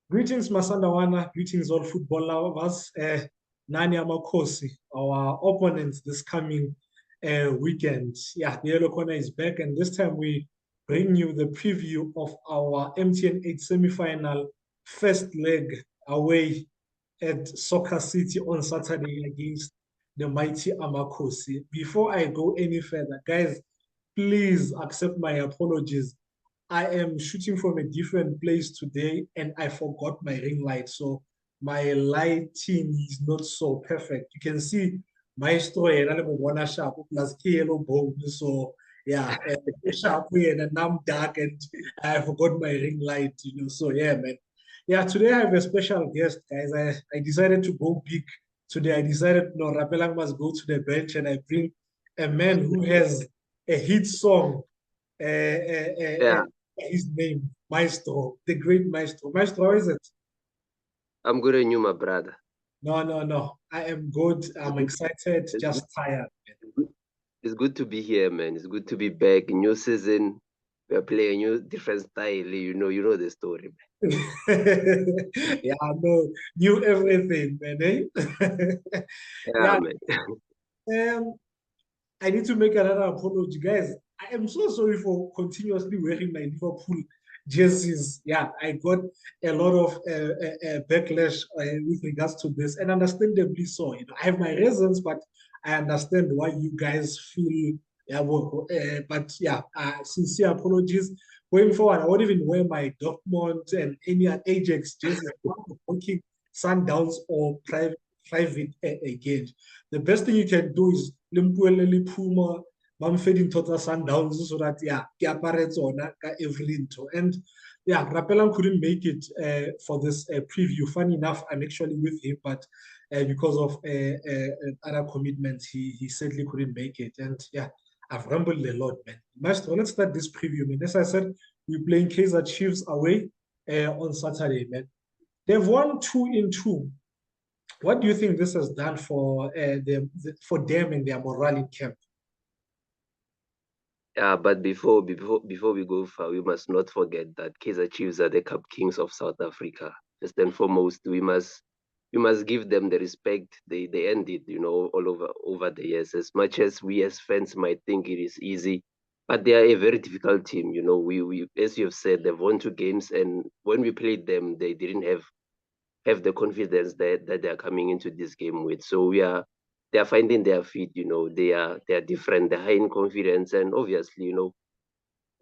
Greetings, Masandawana. Greetings, all football lovers. Nani Amakosi, our opponents this coming weekend. Yeah, the Yellow Corner is back, and this time we bring you the preview of our MTN8 Semifinal first leg away at Soccer City on Saturday against the mighty Amakosi. Before I go any further, guys, please accept my apologies. I am shooting from a different place today and I forgot my ring light. So my lighting is not so perfect. You can see Maestro and sharp plus yellow bone. So yeah, sharp and I'm dark and I forgot my ring light, So yeah, man. Yeah, today I have a special guest, guys. I decided to go big today. I decided no, Rapelang must go to the bench and I bring a man who has a hit song Yeah, his name, Maestro, the great Maestro. Maestro, how is it? I'm good on you, my brother. No, no, no. I am good. It's I'm good, excited, it's good, just tired. it's good, it's good to be here, man. It's good to be back. New season, we're playing new different style. You know the story, man. Yeah, I know. Knew everything, man. Eh? Yeah, Yeah, man. um, I need to make another apology, guys. I am so sorry for continuously wearing my Liverpool jerseys. Yeah, I got a lot of backlash with regards to this, and understandably so. I have my reasons, but I understand why you guys feel. Yeah, but yeah, sincere apologies. Going forward, I won't even wear my Dortmund and any Ajax jerseys. Working Sundowns or private again. The best thing you can do is limpuele liphuma bamfe dintho tsa Sundowns so that yeah ke apare tsona ka every into. And yeah, Rapelang couldn't make it for this preview. Funny enough, I'm actually with him, but because of other commitments, he sadly couldn't make it. And yeah, I've rambled a lot, man. Maestro, let's start this preview, man. As I said, we're playing Kaizer Chiefs away on Saturday, man. They've won 2-2. What do you think this has done for for them and their morale in camp? Yeah, but before we go far, we must not forget that Kaizer Chiefs are the Cup Kings of South Africa. First and foremost, we must give them the respect they earned it, all over the years. As much as we as fans might think it is easy, but they are a very difficult team. We as you have said, they've won two games, and when we played them, they didn't have the confidence that they are coming into this game with. So they are finding their feet. They are different. They're high in confidence, and obviously,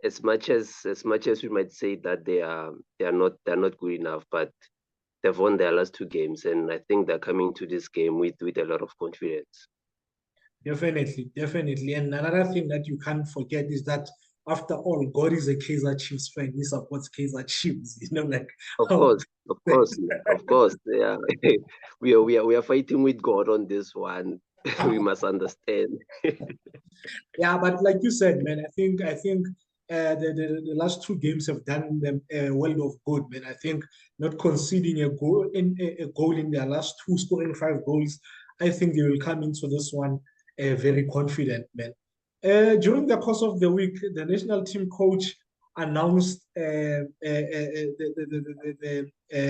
as much as we might say that they're not good enough, but they've won their last two games, and I think they're coming to this game with a lot of confidence. Definitely, definitely. And another thing that you can't forget is that after all, God is a Kaizer Chiefs fan. He supports Kaizer Chiefs. Like Of how course, of course, of course. Yeah, we are fighting with God on this one. We must understand. yeah, but like you said, man, I think the last two games have done them a world of good, man. I think not conceding a goal in their last two, scoring 5 goals. I think they will come into this one very confident, man. During the course of the week, the national team coach announced the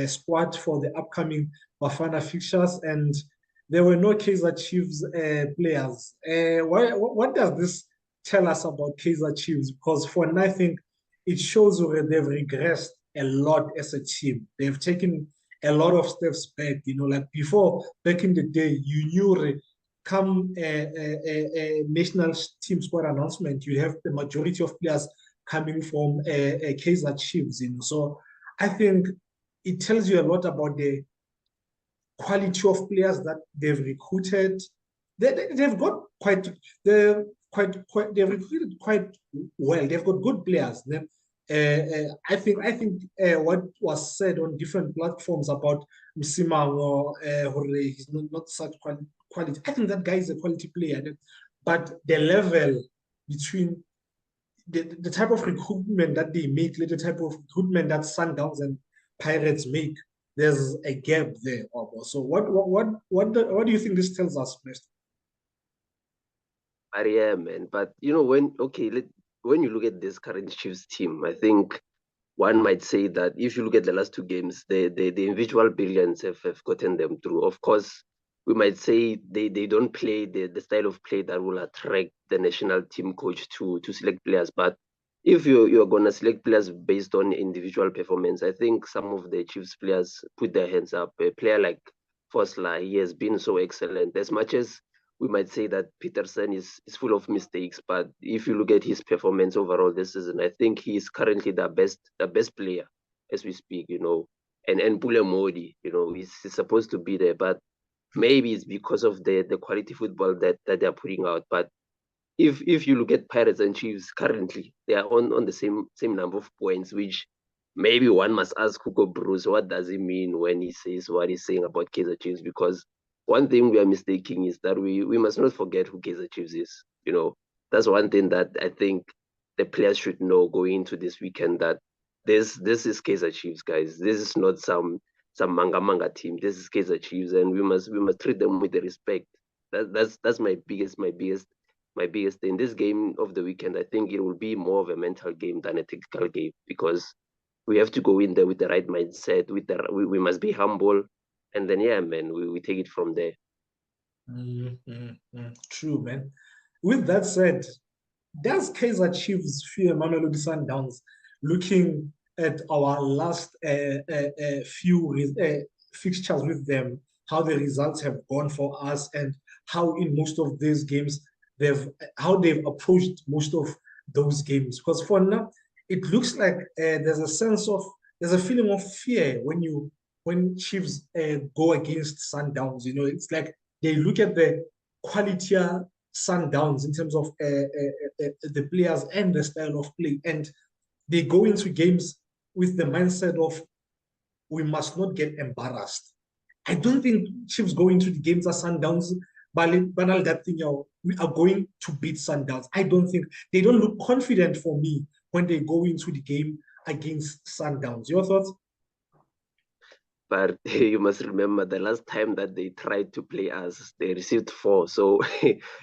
squad for the upcoming Bafana fixtures, and there were no Kaizer Chiefs players. What does this tell us about Kaizer Chiefs? Because for nothing, it shows that they've regressed a lot as a team. They've taken a lot of steps back. Like before, back in the day, you knew come a national team squad announcement, you have the majority of players coming from a Kaizer Chiefs. So I think it tells you a lot about the quality of players that they've recruited. They've got they've recruited quite well. They've got good players. I think what was said on different platforms about Msimango, he's not such quality. I think that guy is a quality player, but the level between the type of recruitment that they make, the type of recruitment that Sundowns and Pirates make, there's a gap there. So what do you think this tells us, Mr. But yeah, man. But when you look at this current Chiefs team, I think one might say that if you look at the last two games, the individual brilliance have gotten them through. Of course, we might say they don't play the style of play that will attract the national team coach to select players. But if you're gonna select players based on individual performance, I think some of the Chiefs players put their hands up. A player like Fosler, he has been so excellent. As much as we might say that Peterson is full of mistakes, but if you look at his performance overall this season, I think he is currently the best player as we speak, And Mamelodi, he's supposed to be there, but maybe it's because of the quality football that they're putting out. But if you look at Pirates and Chiefs currently, they are on the same number of points, which maybe one must ask Hugo Bruce, what does he mean when he says what he's saying about Kaizer Chiefs? Because one thing we are mistaking is that we must not forget who Kaizer Chiefs is. That's one thing that I think the players should know going into this weekend, that this is Kaizer Chiefs, guys. This is not some manga team. This is Kaizer Chiefs, and we must treat them with the respect. That's my biggest thing. This game of the weekend, I think it will be more of a mental game than a tactical game, because we have to go in there with the right mindset. We must be humble, and then man, we take it from there. True, man. With that said, does Kaizer Chiefs fear Mamelodi Sundowns? Looking at our last few fixtures with them, how the results have gone for us, and how in most of these games they've approached most of those games. Because for now, it looks like there's a feeling of fear when Chiefs go against Sundowns. It's like they look at the quality Sundowns in terms of the players and the style of play, and they go into games with the mindset of we must not get embarrassed. I don't think Chiefs go into the games as Sundowns, banal that thing, we are going to beat Sundowns. I don't think they don't look confident for me when they go into the game against Sundowns. Your thoughts? But you must remember the last time that they tried to play us, they received 4. So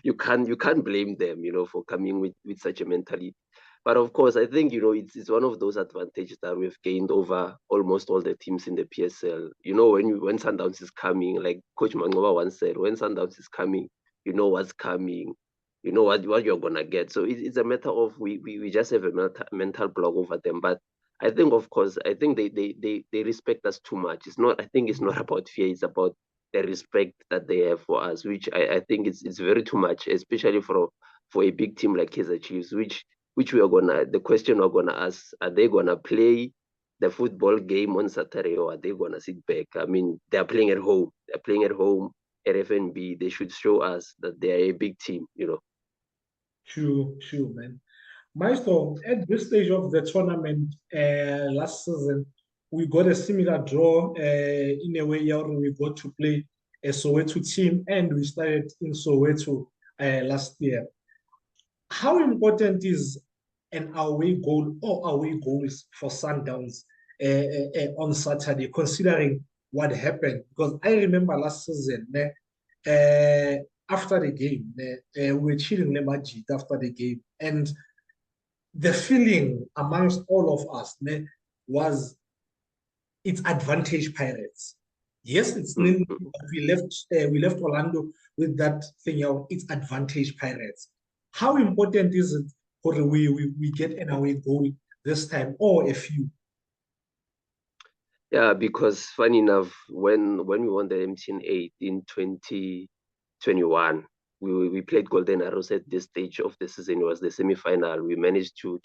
you can't blame them, for coming with such a mentality. But of course, I think it's one of those advantages that we've gained over almost all the teams in the PSL. When Sundowns is coming, like Coach Mangova once said, when Sundowns is coming, you know what's coming, you know what you're gonna get. So it's a matter of we just have a mental block over them. But I think, of course, they respect us too much. I think it's not about fear. It's about the respect that they have for us, which I think it's very too much, especially for a big team like Kaizer Chiefs, which the question we're gonna ask, are they gonna play the football game on Saturday, or are they gonna sit back? I mean, they're playing at home. They're playing at home at FNB. They should show us that they are a big team. True, man. Maestro, at this stage of the tournament last season, we got a similar draw in a way where we got to play a Soweto team, and we started in Soweto last year. How important is an away goal or away goals for Sundowns on Saturday, considering what happened? Because I remember last season, after the game, we were chilling Lemajit after the game, and the feeling amongst all of us was it's advantage Pirates. Yes, it's nil, but we left Orlando with that thing out. It's advantage Pirates. How important is it for we get an away goal this time, or a few? Yeah, because funny enough, when we won the MTN8 in 2021, we played Golden Arrows at this stage of the season. It was the semi-final. We managed to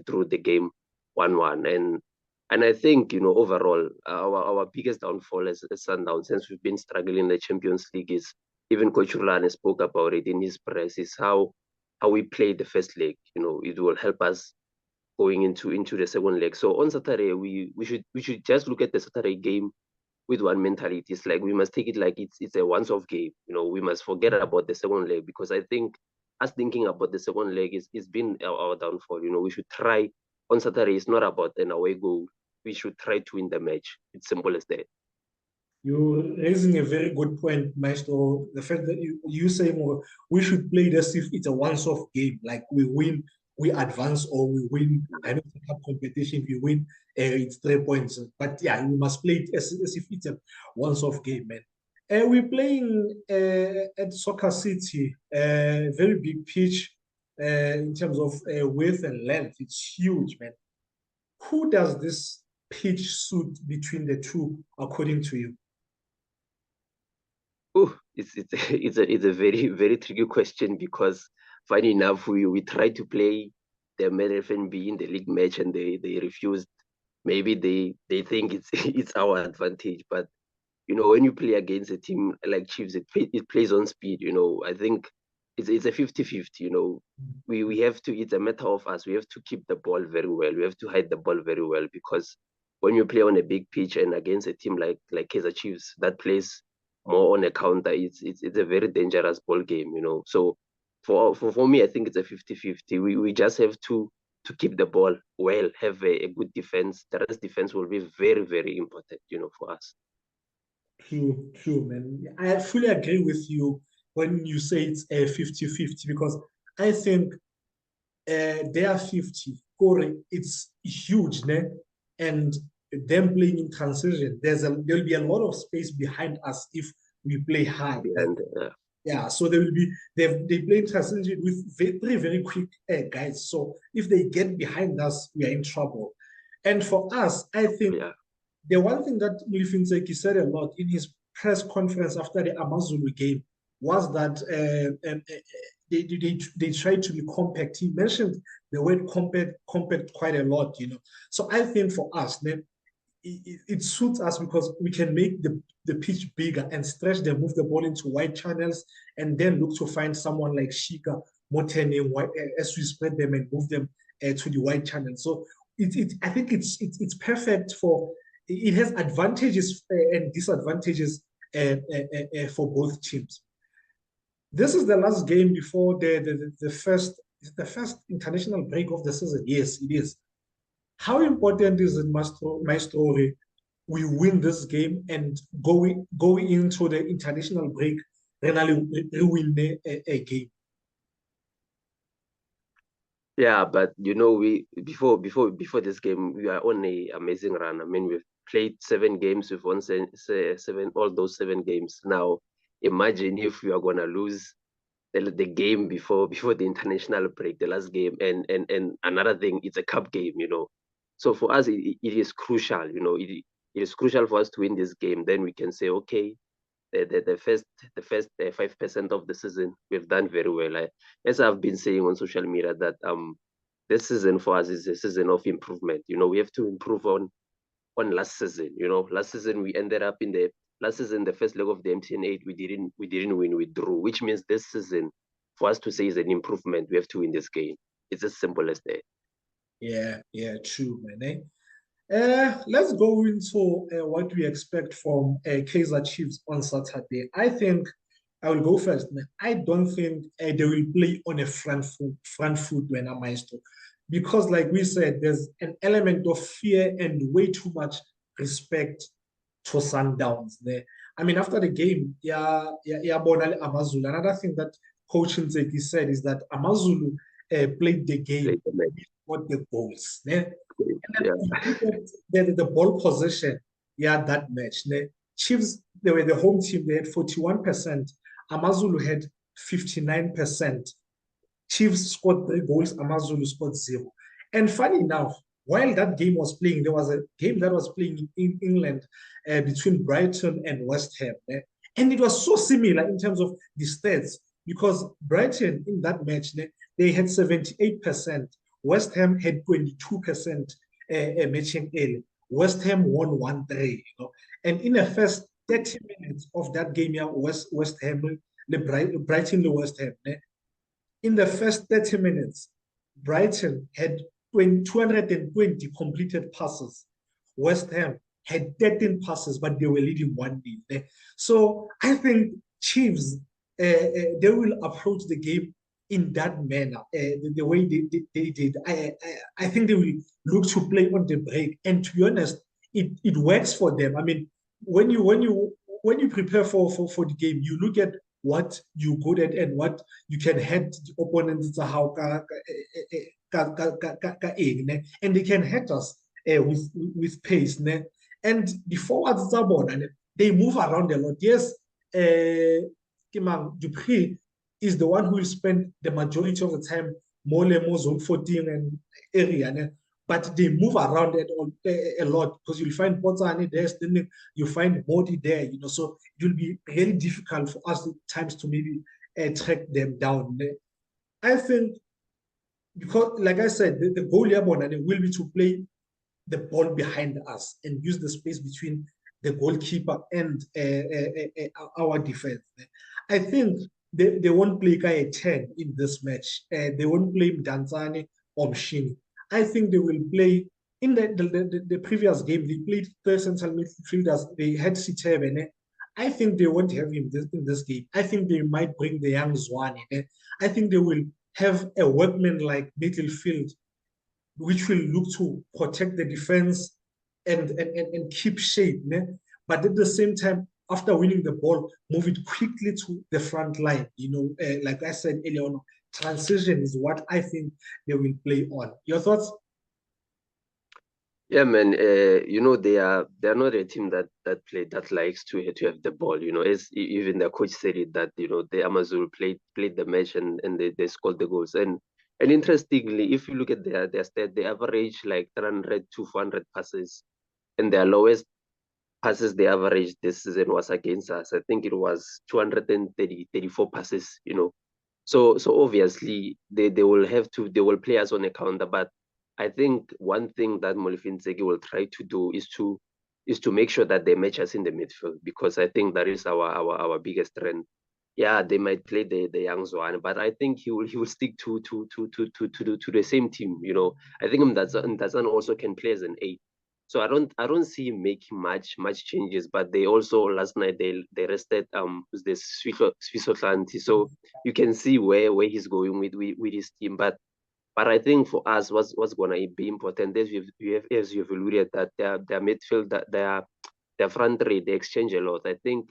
draw the game 1-1, and I think overall our biggest downfall as Sundowns, since we've been struggling in the Champions League, is, even Coach Rulane spoke about it in his press, is how we play the first leg. It will help us going into the second leg. So on Saturday, we should just look at the Saturday game with one mentality. It's like we must take it like it's a once-off game. We must forget about the second leg, because I think us thinking about the second leg is been our downfall. We should try on Saturday. It's not about an away goal. We should try to win the match. It's simple as that. You're raising a very good point, Maestro. The fact that you saying we should play this if it's a once-off game, like we we advance or we win. I know the cup competition, we win, it's 3 points. But yeah, we must play it as if it's a once-off game, man. We're playing at Soccer City, very big pitch in terms of width and length. It's huge, man. Who does this pitch suit between the two, according to you? Oh, it's a very tricky question because funny enough, we tried to play the MFNB in the league match and they refused. Maybe they think it's it's our advantage, but when you play against a team like Chiefs, it plays on speed. I think it's a 50-50. We have to. It's a matter of us. We have to keep the ball very well. We have to hide the ball very well because when you play on a big pitch and against a team like Kaizer Chiefs that plays more on a counter, it's a very dangerous ball game. So for me, I think it's a 50-50. We just have to keep the ball well, have a good defense. The rest defense will be very, very important, for us. True, man. I fully agree with you when you say it's a 50-50 because I think they are 50. Corey, it's huge, ne? And them playing in transition, there'll be a lot of space behind us if we play high. And yeah, so they play in transition with very quick guys. So if they get behind us, we are in trouble. And for us, I think the one thing that Mlifintseki said a lot in his press conference after the Amazulu game was that they tried to be compact. He mentioned the word compact quite a lot, So I think for us, it suits us because we can make the pitch bigger and stretch them, move the ball into wide channels, and then look to find someone like Shika, Motene, as we spread them and move them to the wide channel. So I think it's perfect for. It has advantages and disadvantages for both teams. This is the last game before the first international break of the season. Yes, it is. How important is it, my story? We win this game and go into the international break, really win a game. Yeah, but we before this game, we are on an amazing run. I mean, we've played 7 games, we've won all those 7 games. Now, imagine if we are gonna lose the game before the international break, the last game, and another thing, it's a cup game. So for us, it is crucial. It is crucial for us to win this game. Then we can say, okay, the first 5% of the season we've done very well. As I've been saying on social media that this season for us is a season of improvement. We have to improve on last season. Last season we ended up in the last season, the first leg of the MTN8, we didn't win, we drew, which means this season for us to say is an improvement, we have to win this game. It's as simple as that. Yeah, true, man. Let's go into what we expect from Kaizer Chiefs on Saturday. I think I will go first, man. I don't think they will play on a front foot when I'm Maestro. Because, like we said, there's an element of fear and way too much respect to Sundowns there. I mean, after the game, Bonale Amazulu. Another thing that Coach Nzeki said is that Amazulu played the game with the goals. Yeah. The ball possession, that match. Chiefs, they were the home team, they had 41%. Amazulu had 59%. Chiefs scored 3 goals, Amazulu scored 0. And funny enough, while that game was playing, there was a game that was playing in England between Brighton and West Ham. And it was so similar in terms of the stats because Brighton in that match, they had 78%. West Ham had 22% matching early. West Ham won 1-3. And in the first 30 minutes of that game, West Ham, Brighton, West Ham, in the first 30 minutes, Brighton had 220 completed passes. West Ham had 13 passes, but they were leading 1-0. So I think Chiefs, they will approach the game in that manner, the way they did. I think they will look to play on the break. And to be honest, it works for them. I mean, when you prepare for the game, you look at what you're good at and what you can head the opponents how and they can hurt us with pace. And the forwards, they move around a lot. Yes, Dupree is the one who will spend the majority of the time more zone 14 and area. But they move around a lot because you'll find Botani there, then you find Modi there, so it will be really difficult for us at times to maybe track them down. I think because, like I said, the goal here will be to play the ball behind us and use the space between the goalkeeper and our defense. I think they won't play a 10 in this match. They won't play Danzani or Mshini. I think they will play in the previous game. They played third central midfielders. They had Sitebene. I think they won't have him in this game. I think they might bring the young Zwane. I think they will have a workman like midfield which will look to protect the defense and keep shape. But at the same time, after winning the ball, move it quickly to the front line. Like I said earlier on, transition is what I think they will play on. Your thoughts? Yeah, man. They are not a team that likes to have the ball. As even the coach said it that the Amazon played the match and they scored the goals. And interestingly, if you look at their stat, they average like 300 to 400 passes, and their lowest passes they averaged this season was against us. I think it was 234 passes. So obviously they will play us on a counter, but I think one thing that Molefintseki will try to do is to make sure that they match us in the midfield, because I think that is our biggest strength. Yeah, they might play the young Zwane, but I think he will stick to the same team. I think Mdazan also can play as an 8. So I don't see him making much changes. But they also last night they rested the Swisotlanti. So you can see where he's going with his team. But I think for us, what's gonna be important is as you've alluded that their midfield, that their front three, they exchange a lot. I think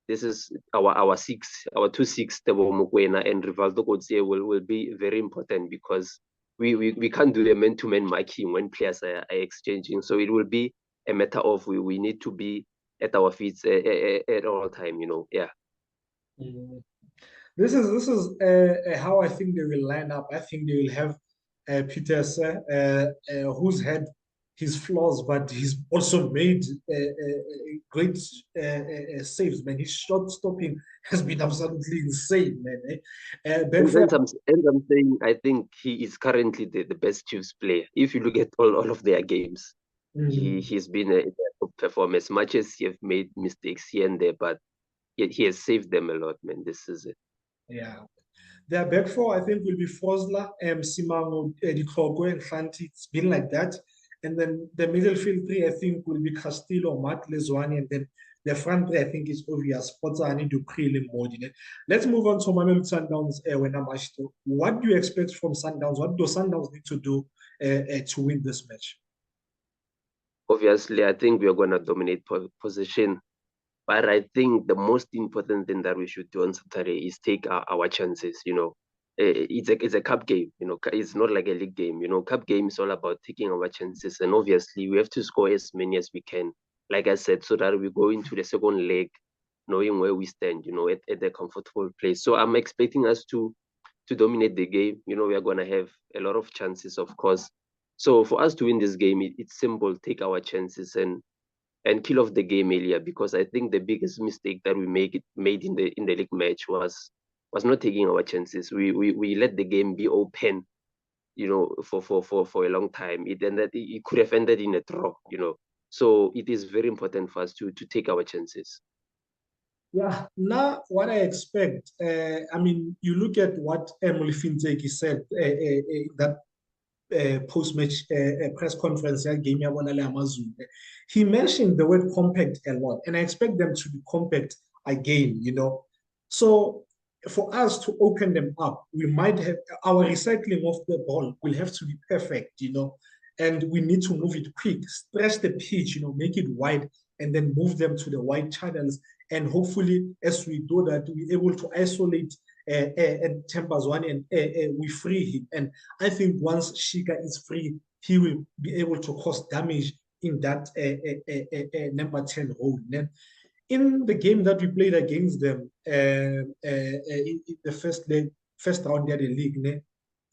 this is our 2-6, Tebo Mokoena and Rivaldo Kotze will be very important, because we can't do a man-to-man marking when players are exchanging. So it will be a matter of we need to be at our feet at all time. Yeah. Mm. This is how I think they will line up. I think they will have Peter, who's had his flaws, but he's also made great saves. Man, his shot stopping has been absolutely insane, man. Ben Fred, And I'm saying I think he is currently the best Chiefs player. If you look at all of their games, he's been a top performer. As much as he have made mistakes here and there, but yet he has saved them a lot, man. This is it. yeah. Their back four, I think, will be Fosler, Simango, Dikoko, and Fanti. It's been like that. And then the midfield three, I think, will be Castillo, Matt Lezwani, and then the front three, I think, is obvious. Potsani, Dupree, and Modine. Let's move on to Mamelodi Sundowns. What do you expect from Sundowns? What do Sundowns need to do to win this match? Obviously, I think we are going to dominate position. But I think the most important thing that we should do on Saturday is take our chances. It's a cup game. It's not like a league game. Cup game is all about taking our chances, and obviously we have to score as many as we can. Like I said, so that we go into the second leg knowing where we stand. At a comfortable place. So I'm expecting us to dominate the game. We are going to have a lot of chances, of course. So for us to win this game, it's simple: take our chances and kill off the game earlier, because I think the biggest mistake that we made in the league match was not taking our chances. We let the game be open, for a long time. It could have ended in a draw, So it is very important for us to take our chances. Yeah, now what I expect, you look at what Emily Finteki said that post-match press conference game. He mentioned the word compact a lot, and I expect them to be compact again. So for us to open them up, we might have our recycling of the ball will have to be perfect. And we need to move it quick, stretch the pitch, make it wide, and then move them to the wide channels. And hopefully, as we do that, we're able to isolate and tempers one, and we free him. And I think once Shika is free, he will be able to cause damage in that number 10 role. Then in the game that we played against them in the first round of the league, ne,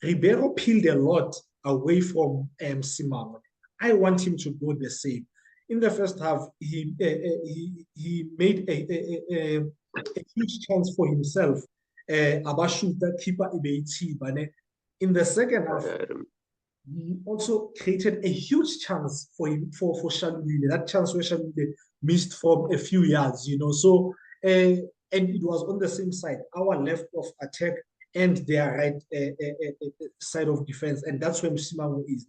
Ribeiro peeled a lot away from Simamo. I want him to do the same. In the first half, he made a huge chance for himself. Abashu, that keeper, but in the second half, he also created a huge chance for him for Shalulile. That chance where Shalulile missed from a few yards, you know. So and it was on the same side, our left of attack and their right side of defense, and that's where Msimamo is.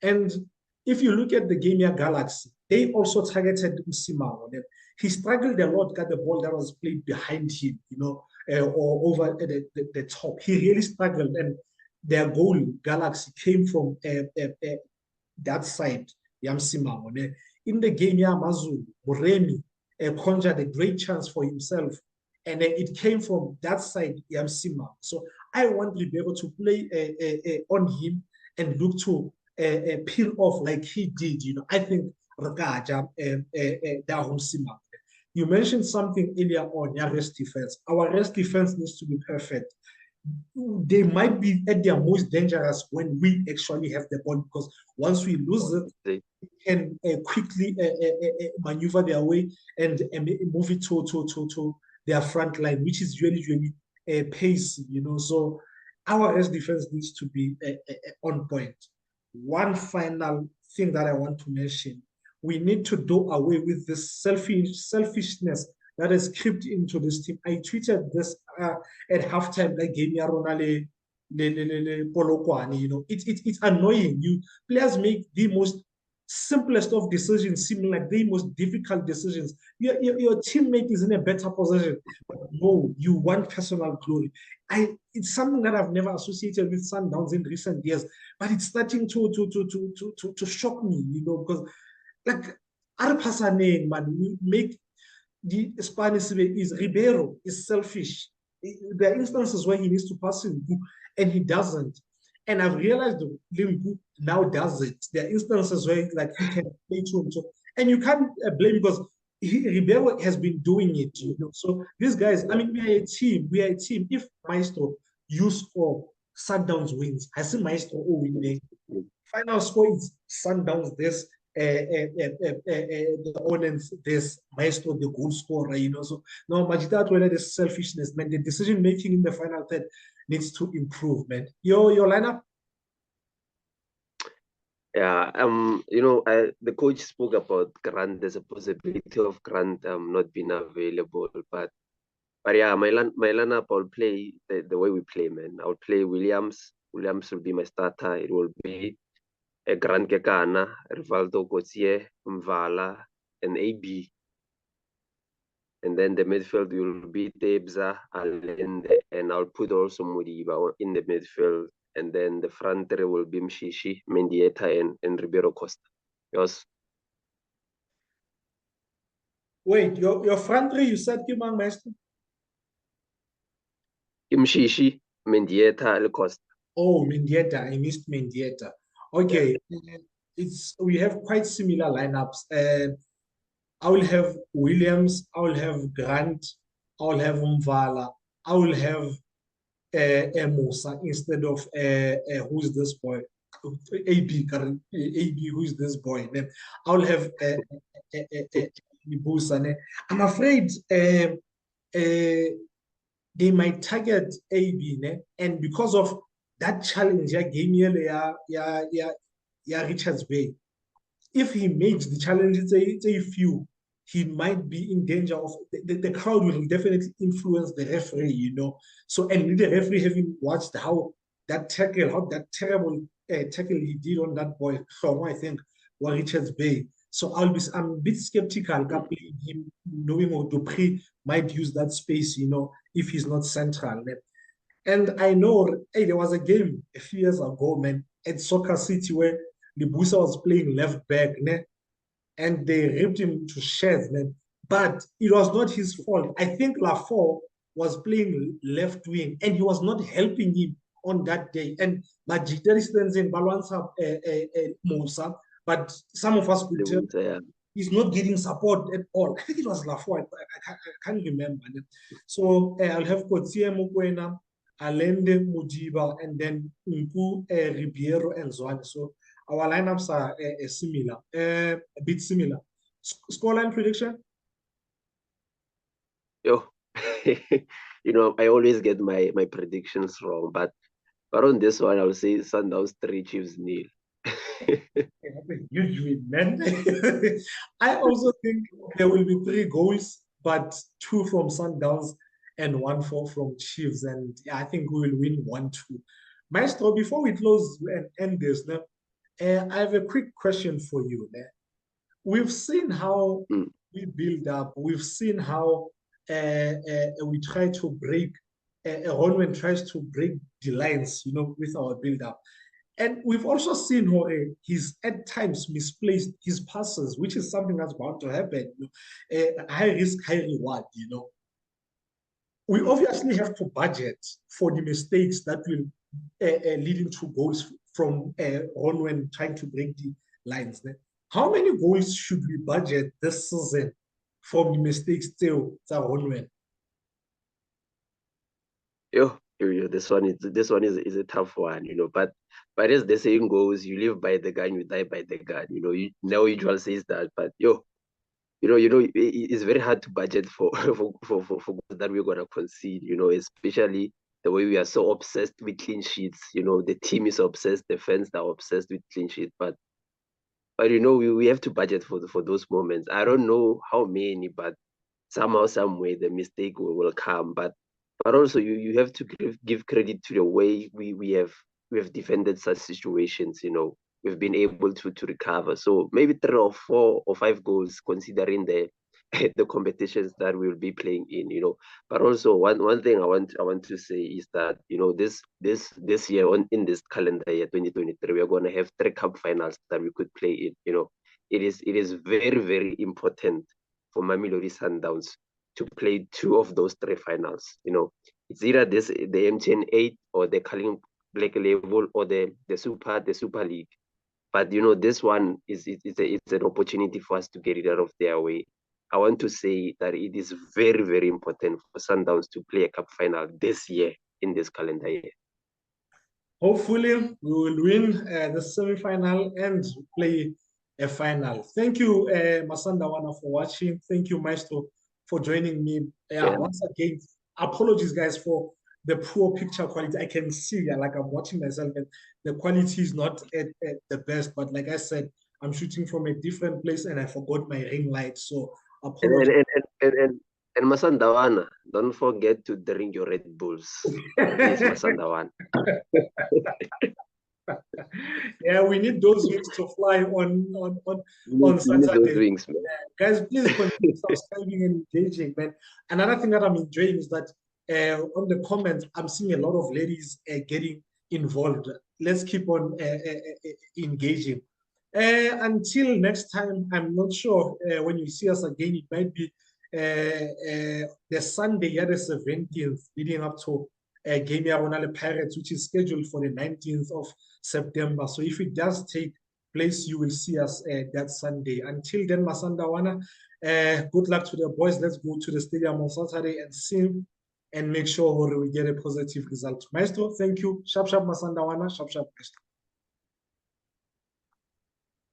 And if you look at the Gamia Galaxy, they also targeted Msimamo. He struggled a lot at the ball that was played behind him, you know, or over the top. He really struggled, and their goal, Galaxy, came from that side, Yamsimamo. In the game, Yamazu, Moremi conjured a great chance for himself, and it came from that side, Yamsimamo. So I want to be able to play on him and look to peel off like he did. You know, I think Rakaja Simamo. You mentioned something earlier on your rest defense. Our rest defense needs to be perfect. They might be at their most dangerous when we actually have the ball, because once we lose it, they can quickly maneuver their way and move it to their front line, which is really pacey, you know. So our rest defense needs to be on point. One final thing that I want to mention: we need to do away with this selfishness that has crept into this team. I tweeted this at halftime, like game Ronale Polokwane. You know, it's annoying. You players make the most simplest of decisions seem like the most difficult decisions. Your teammate is in a better position, but no, you want personal glory. It's something that I've never associated with Sundowns in recent years, but it's starting to shock me, you know, because like Arpasane, man, we make the Spanish is Ribeiro is selfish. There are instances where he needs to pass him and he doesn't. And I've realized Limbu now does it. There are instances where like he can play to him. And you can't blame because Ribeiro has been doing it, you know. So these guys, I mean, we are a team. We are a team. If Maestro, you score, Sundowns wins. I see Maestro winning. Final score is Sundowns this, the opponents this, Maestro the goal scorer, you know. So no, Majida whether the selfishness, man, the decision making in the final third needs to improve, man. Your lineup? Yeah, you know, the coach spoke about Grant. There's a possibility of Grant not being available, but yeah, my lineup, I'll play the way we play, man. I'll play Williams. Williams will be my starter. It will be a Grant Kekana, Rivaldo Gauthier, Mvala, and AB. And then the midfield will be Tebza, Allende, and I'll put also Modiba in the midfield. And then the front three will be Mshishi, Mendieta, and Ribeiro Costa. Yes. Wait, your front three, you said Kimang Maestro? Mshishi, Mendieta, El Costa. Oh, Mendieta. I missed Mendieta. Okay. Yeah. We have quite similar lineups. I will have Williams, I will have Grant, I will have Mvala, I will have Musa instead of who's this boy? AB, who's this boy? Then I will have Busa. I'm afraid they might target AB, and because of that challenge, Richards Bay. If he makes the challenge, it's a few, he might be in danger of the crowd will definitely influence the referee, you know. So, and the referee having watched how that terrible tackle he did on that boy from, I think, was Richards Bay. So I'm a bit skeptical playing him, knowing Dupree might use that space, you know, if he's not central. And I know, hey, there was a game a few years ago, man, at Soccer City where Libusa was playing left back, and they ripped him to shreds, man. But it was not his fault. I think Lafort was playing left wing, and he was not helping him on that day. And Majiteri stands in Balwansa Musa, but some of us could tell he's not getting support at all. I think it was Lafo. I can't remember. So I'll have Kotsie Mukwena, Alende Mujiba, and then Nku Ribeiro and Zwane. So our lineups are similar, a bit similar. Scoreline prediction? Yo, I always get my predictions wrong, but on this one, I will say Sundowns 3, Chiefs 0. You win, man. I also think there will be 3 goals, but 2 from Sundowns and 1 from Chiefs. And I think we will win 1-2. Maestro, before we close and end this, I have a quick question for you. We've seen how we build up. We've seen how we try to break, Ronwen tries to break the lines, with our build up. And we've also seen how he's at times misplaced his passes, which is something that's bound to happen. High risk, high reward, We obviously have to budget for the mistakes that will lead into goals from Ronwen trying to break the lines. How many goals should we budget this season from the mistakes still that Ronwen? This one is a tough one, but as the saying goes, you live by the gun, you die by the gun. No usual says that, but it's very hard to budget for that we're gonna concede. Especially the way we are so obsessed with clean sheets. The team is obsessed, the fans are obsessed with clean sheets, but we have to budget for those moments. I don't know how many, but somehow, some way, the mistake will come. But also you have to give credit to the way we have defended such situations. We've been able to recover. So maybe 3 or 4 or 5 goals, considering the the competitions that we'll be playing in. But also one thing I want to say is that this year, in this calendar year 2023, we are going to have 3 cup finals that we could play in. It is very, very important for Mamelodi Sundowns to play 2 of those 3 finals. It's either the MTN8 or the Calling Black Label or the Super League. But this one it's an opportunity for us to get it out of their way. I want to say that it is very, very important for Sundowns to play a cup final this year, in this calendar year. Hopefully, we will win the semi-final and play a final. Thank you, Masandawana, for watching. Thank you, Maestro, for joining me. Once again, apologies, guys, for the poor picture quality. I can see, like I'm watching myself, and the quality is not at the best. But like I said, I'm shooting from a different place, and I forgot my ring light. So apologies. And Masandawana, don't forget to drink your Red Bulls. Please, Masandawana. Yeah, we need those wings to fly on Saturday. Those wings, man. Guys, please continue subscribing and engaging, man. Another thing that I'm enjoying is that on the comments, I'm seeing a lot of ladies getting involved. Let's keep on engaging. Until next time, I'm not sure when you see us again, it might be the Sunday, the 17th, leading up to Game Yaronale Pirates, which is scheduled for the 19th of September. So if it does take place, you will see us that Sunday. Until then, Masandawana, good luck to the boys. Let's go to the stadium on Saturday and sing and make sure we get a positive result. Maestro, thank you. Sharp, Masandawana. Sharp, Maestro.